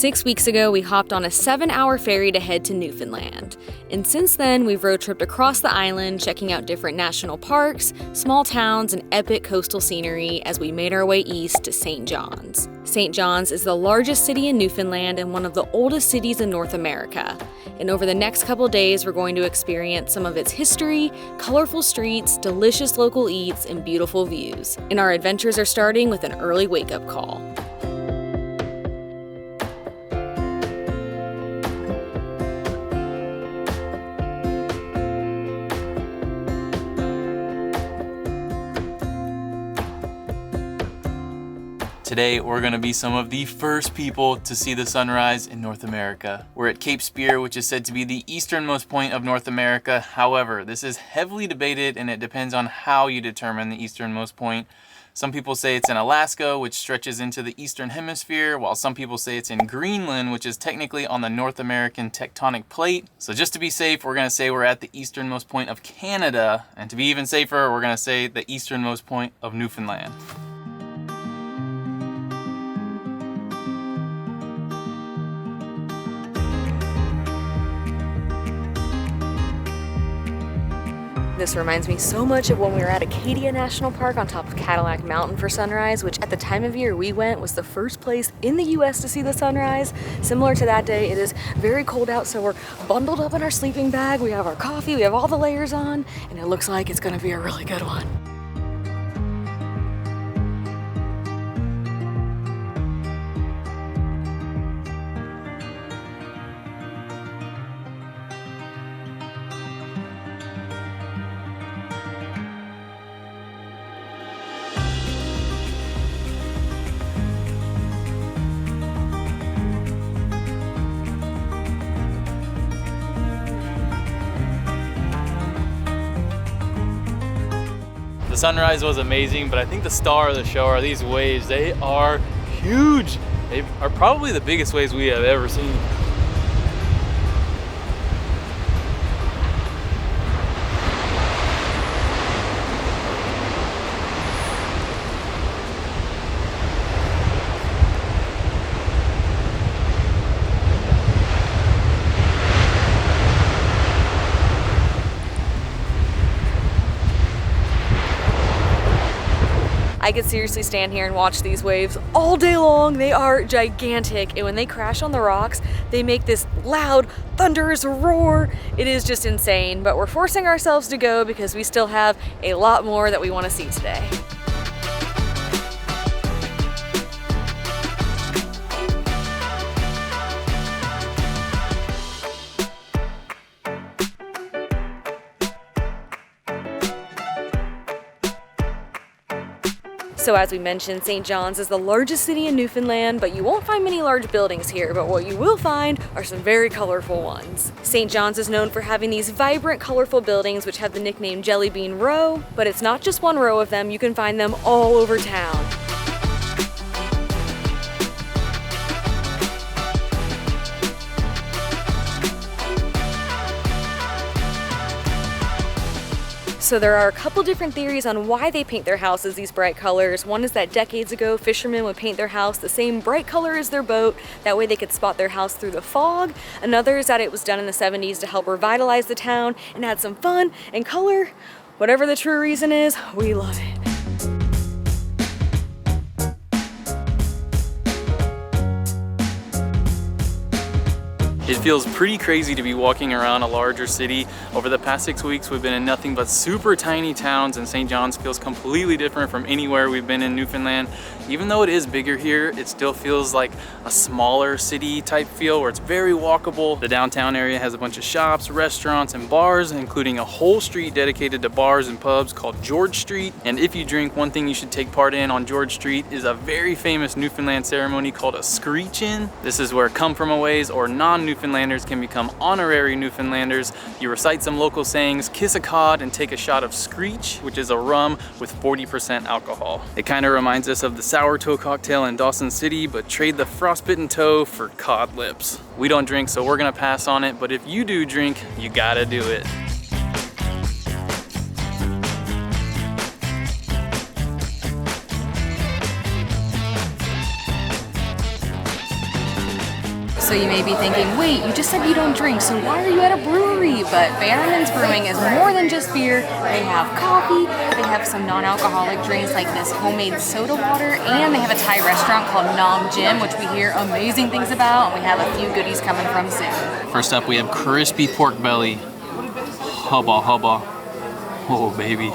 6 weeks ago, we hopped on a 7-hour ferry to head to Newfoundland. And since then, we've road tripped across the island, checking out different national parks, small towns, and epic coastal scenery as we made our way east to St. John's. St. John's is the largest city in Newfoundland and one of the oldest cities in North America. And over the next couple days, we're going to experience some of its history, colorful streets, delicious local eats, and beautiful views. And our adventures are starting with an early wake-up call. Today, we're gonna be some of the first people to see the sunrise in North America. We're at Cape Spear, which is said to be the easternmost point of North America. However, this is heavily debated and it depends on how you determine the easternmost point. Some people say it's in Alaska, which stretches into the eastern hemisphere, while some people say it's in Greenland, which is technically on the North American tectonic plate. So just to be safe, we're gonna say we're at the easternmost point of Canada, and to be even safer, we're gonna say the easternmost point of Newfoundland. This reminds me so much of when we were at Acadia National Park on top of Cadillac Mountain for sunrise, which at the time of year we went was the first place in the US to see the sunrise. Similar to that day, it is very cold out, so we're bundled up in our sleeping bag. We have our coffee, we have all the layers on, and it looks like it's gonna be a really good one. The sunrise was amazing, but I think the star of the show are these waves. They are huge. They are probably the biggest waves we have ever seen. I could seriously stand here and watch these waves all day long. They are gigantic, and when they crash on the rocks, they make this loud, thunderous roar. It is just insane, but we're forcing ourselves to go because we still have a lot more that we want to see today. So as we mentioned, St. John's is the largest city in Newfoundland, but you won't find many large buildings here, but what you will find are some very colorful ones. St. John's is known for having these vibrant, colorful buildings which have the nickname Jellybean Row, but it's not just one row of them, you can find them all over town. So there are a couple different theories on why they paint their houses these bright colors. One is that decades ago, fishermen would paint their house the same bright color as their boat. That way they could spot their house through the fog. Another is that it was done in the 70s to help revitalize the town and add some fun and color. Whatever the true reason is, we love it. It feels pretty crazy to be walking around a larger city. Over the past 6 weeks, we've been in nothing but super tiny towns, and St. John's feels completely different from anywhere we've been in Newfoundland. Even though it is bigger here, it still feels like a smaller city type feel where it's very walkable. The downtown area has a bunch of shops, restaurants, and bars, including a whole street dedicated to bars and pubs called George Street. And if you drink, one thing you should take part in on George Street is a very famous Newfoundland ceremony called a Screech-In. This is where come-from-aways or non-Newfoundlanders can become honorary Newfoundlanders. You recite some local sayings, kiss a cod, and take a shot of Screech, which is a rum with 40% alcohol. It kind of reminds us of the sour toe cocktail in Dawson City, but trade the frostbitten toe for cod lips. We don't drink, so we're gonna pass on it, but if you do drink, you gotta do it. So you may be thinking, wait, you just said you don't drink, so why are you at a brewery? But Bannerman's Brewing is more than just beer. They have coffee, they have some non-alcoholic drinks like this homemade soda water, and they have a Thai restaurant called Namjim, which we hear amazing things about, and we have a few goodies coming from soon. First up, we have crispy pork belly. Hubba hubba. Oh, baby.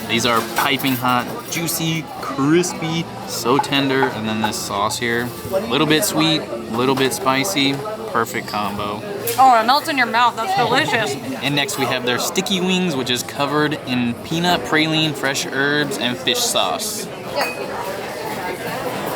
These are piping hot, juicy, crispy, so tender. And then this sauce here, a little bit sweet, a little bit spicy, perfect combo. Oh, it melts in your mouth, that's delicious. And next we have their sticky wings, which is covered in peanut, praline, fresh herbs, and fish sauce.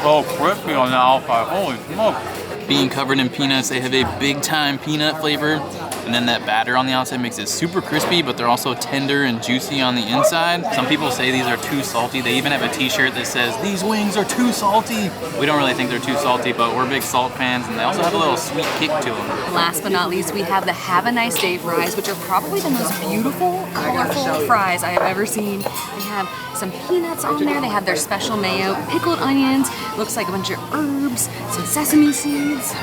Oh, crispy on the outside, holy smoke. Being covered in peanuts, they have a big time peanut flavor. And then that batter on the outside makes it super crispy, but they're also tender and juicy on the inside. Some people say these are too salty. They even have a t-shirt that says, "These wings are too salty." We don't really think they're too salty, but we're big salt fans, and they also have a little sweet kick to them. Last but not least, we have the Have a Nice Day fries, which are probably the most beautiful, colorful fries I have ever seen. They have some peanuts on there. They have their special mayo, pickled onions, looks like a bunch of herbs, some sesame seeds.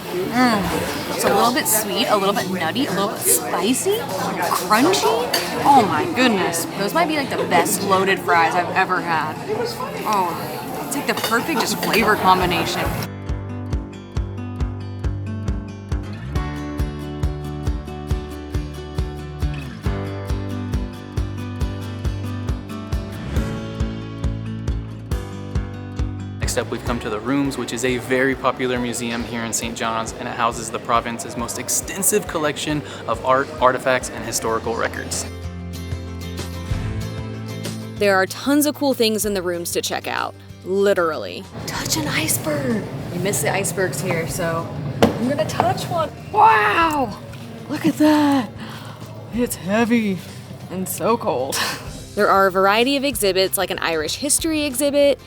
It's a little bit sweet, a little bit nutty, a little bit spicy, crunchy. Oh my goodness. Those might be like the best loaded fries I've ever had. Oh, it's like the perfect just flavor combination. Next up, we've come to the Rooms, which is a very popular museum here in St. John's, and it houses the province's most extensive collection of art, artifacts, and historical records. There are tons of cool things in the Rooms to check out, literally. Touch an iceberg. We miss the icebergs here, so I'm gonna touch one. Wow, look at that. It's heavy and so cold. There are a variety of exhibits like an Irish history exhibit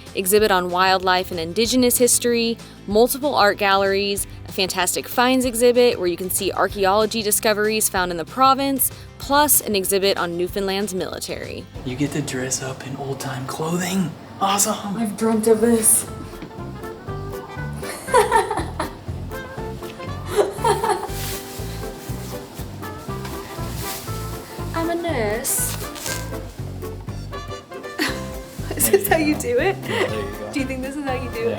on wildlife and indigenous history, multiple art galleries, a fantastic finds exhibit where you can see archaeology discoveries found in the province, plus an exhibit on Newfoundland's military. You get to dress up in old-time clothing. Awesome. I've dreamt of this. I'm a nurse. Is this how you do it? Yeah, there you go. Do you think this is how you do it?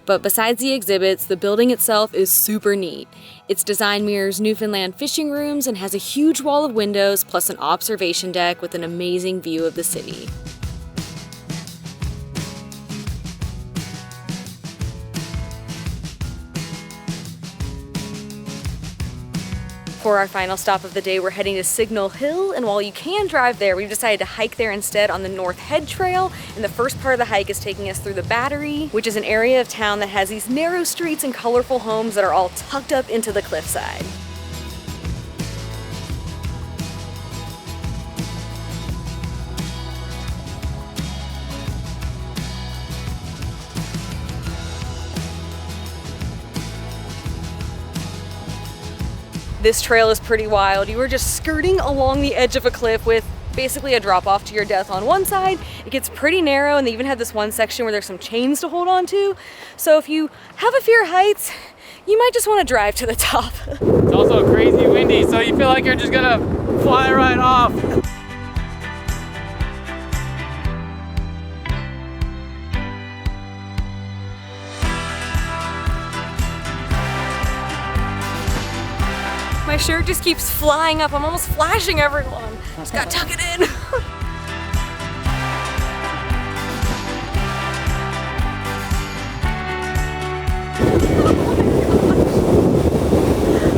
But besides the exhibits, the building itself is super neat. Its design mirrors Newfoundland fishing rooms and has a huge wall of windows plus an observation deck with an amazing view of the city. For our final stop of the day, we're heading to Signal Hill, and while you can drive there, we've decided to hike there instead on the North Head Trail, and the first part of the hike is taking us through the Battery, which is an area of town that has these narrow streets and colorful homes that are all tucked up into the cliffside. This trail is pretty wild. You are just skirting along the edge of a cliff with basically a drop off to your death on one side. It gets pretty narrow, and they even have this one section where there's some chains to hold on to. So if you have a fear of heights, you might just want to drive to the top. It's also crazy windy, so you feel like you're just gonna fly right off. My shirt just keeps flying up. I'm almost flashing everyone. Just gotta tuck it in.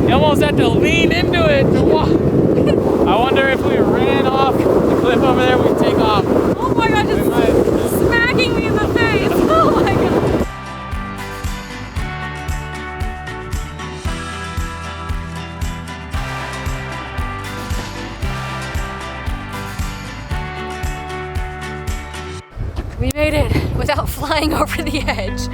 You almost have to lean into it to walk. I wonder if we ran off the cliff over there, we'd take off. Oh my gosh, it's smacking me in the face. Oh my god. We made it without flying over the edge.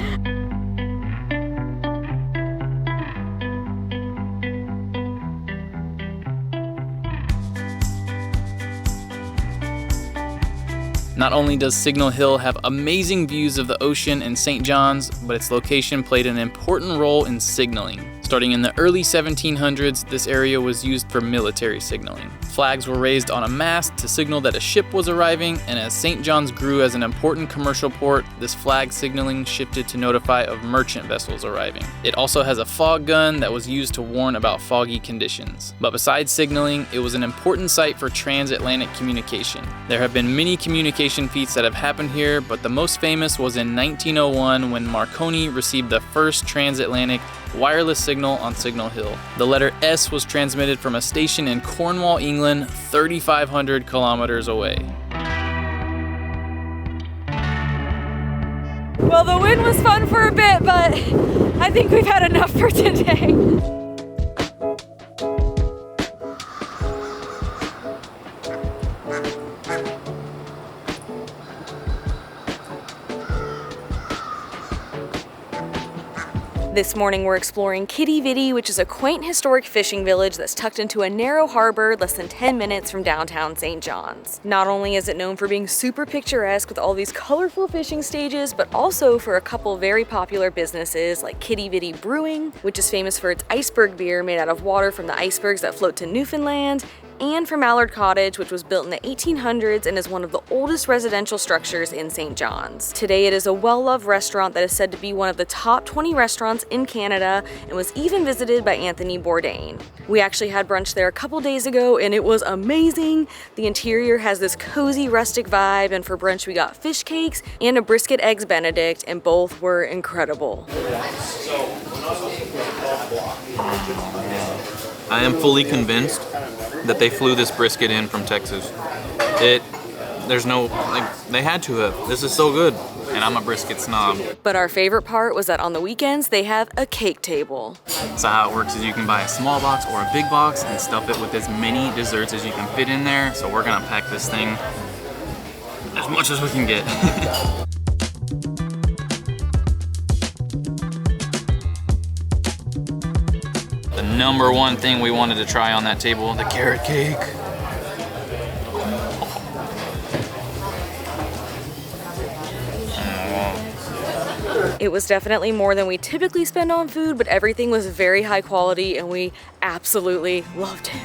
Not only does Signal Hill have amazing views of the ocean and St. John's, but its location played an important role in signaling. Starting in the early 1700s, this area was used for military signaling. Flags were raised on a mast to signal that a ship was arriving, and as St. John's grew as an important commercial port, this flag signaling shifted to notify of merchant vessels arriving. It also has a fog gun that was used to warn about foggy conditions. But besides signaling, it was an important site for transatlantic communication. There have been many communication feats that have happened here, but the most famous was in 1901 when Marconi received the first transatlantic wireless signal on Signal Hill. The letter S was transmitted from a station in Cornwall, England, 3,500 kilometers away. Well, the wind was fun for a bit, but I think we've had enough for today. This morning we're exploring Quidi Vidi, which is a quaint historic fishing village that's tucked into a narrow harbor less than 10 minutes from downtown St. John's. Not only is it known for being super picturesque with all these colorful fishing stages, but also for a couple very popular businesses like Quidi Vidi Brewing, which is famous for its iceberg beer made out of water from the icebergs that float to Newfoundland, and for Mallard Cottage, which was built in the 1800s and is one of the oldest residential structures in St. John's. Today it is a well-loved restaurant that is said to be one of the top 20 restaurants in Canada and was even visited by Anthony Bourdain. We actually had brunch there a couple days ago and it was amazing. The interior has this cozy rustic vibe, and for brunch we got fish cakes and a brisket eggs benedict, and both were incredible. I am fully convinced that they flew this brisket in from Texas. There's no, they had to have. This is so good. And I'm a brisket snob. But our favorite part was that on the weekends, they have a cake table. So how it works is you can buy a small box or a big box and stuff it with as many desserts as you can fit in there. So we're gonna pack this thing as much as we can get. The number one thing we wanted to try on that table, the carrot cake. It was definitely more than we typically spend on food, but everything was very high quality and we absolutely loved it.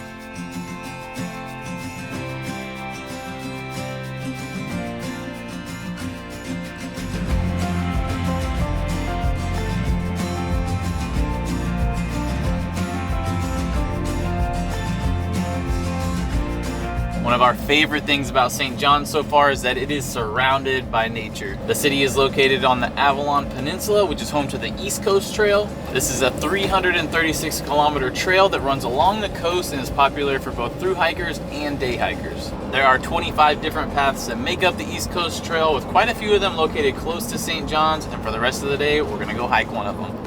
One of our favorite things about St. John's so far is that it is surrounded by nature. The city is located on the Avalon Peninsula, which is home to the East Coast Trail. This is a 336-kilometer trail that runs along the coast and is popular for both through hikers and day hikers. There are 25 different paths that make up the East Coast Trail, with quite a few of them located close to St. John's, and for the rest of the day, we're gonna go hike one of them.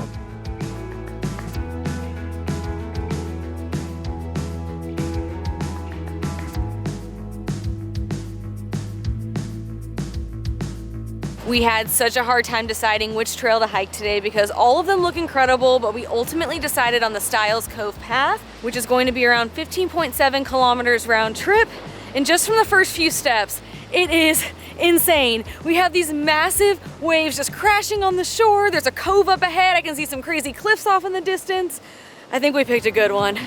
We had such a hard time deciding which trail to hike today because all of them look incredible, but we ultimately decided on the Stiles Cove path, which is going to be around 15.7 kilometers round trip. And just from the first few steps, it is insane. We have these massive waves just crashing on the shore. There's a cove up ahead. I can see some crazy cliffs off in the distance. I think we picked a good one.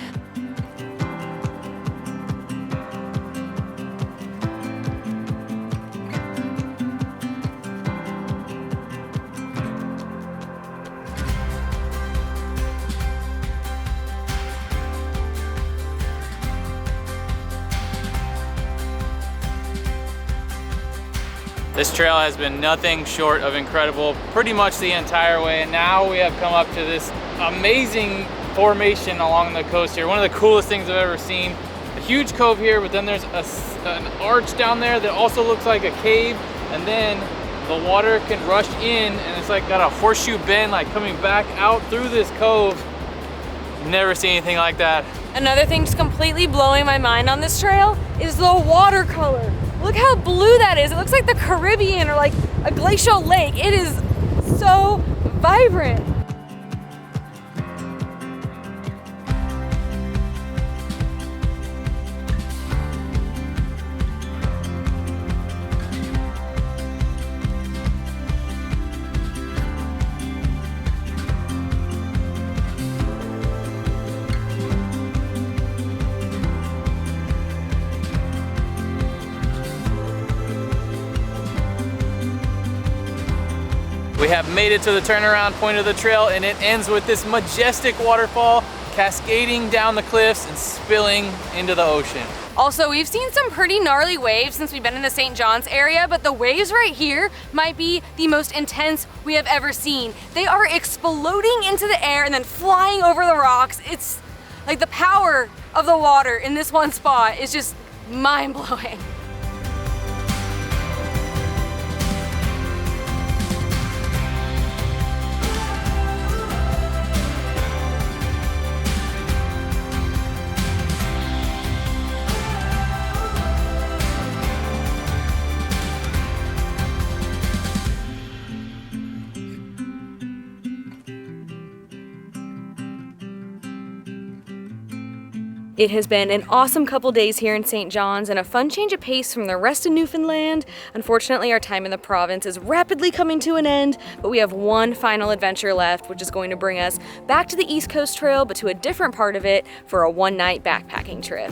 This trail has been nothing short of incredible pretty much the entire way, and now we have come up to this amazing formation along the coast here. One of the coolest things I've ever seen. A huge cove here, but then there's an arch down there that also looks like a cave, and then the water can rush in and it's like got a horseshoe bend like coming back out through this cove. Never seen anything like that. Another thing just completely blowing my mind on this trail is the watercolor. Look how blue that is. It looks like the Caribbean or like a glacial lake. It is so vibrant. We have made it to the turnaround point of the trail, and it ends with this majestic waterfall cascading down the cliffs and spilling into the ocean. Also, we've seen some pretty gnarly waves since we've been in the St. John's area, but the waves right here might be the most intense we have ever seen. They are exploding into the air and then flying over the rocks. It's like the power of the water in this one spot is just mind-blowing. It has been an awesome couple days here in St. John's and a fun change of pace from the rest of Newfoundland. Unfortunately, our time in the province is rapidly coming to an end, but we have one final adventure left, which is going to bring us back to the East Coast Trail, but to a different part of it for a one-night backpacking trip.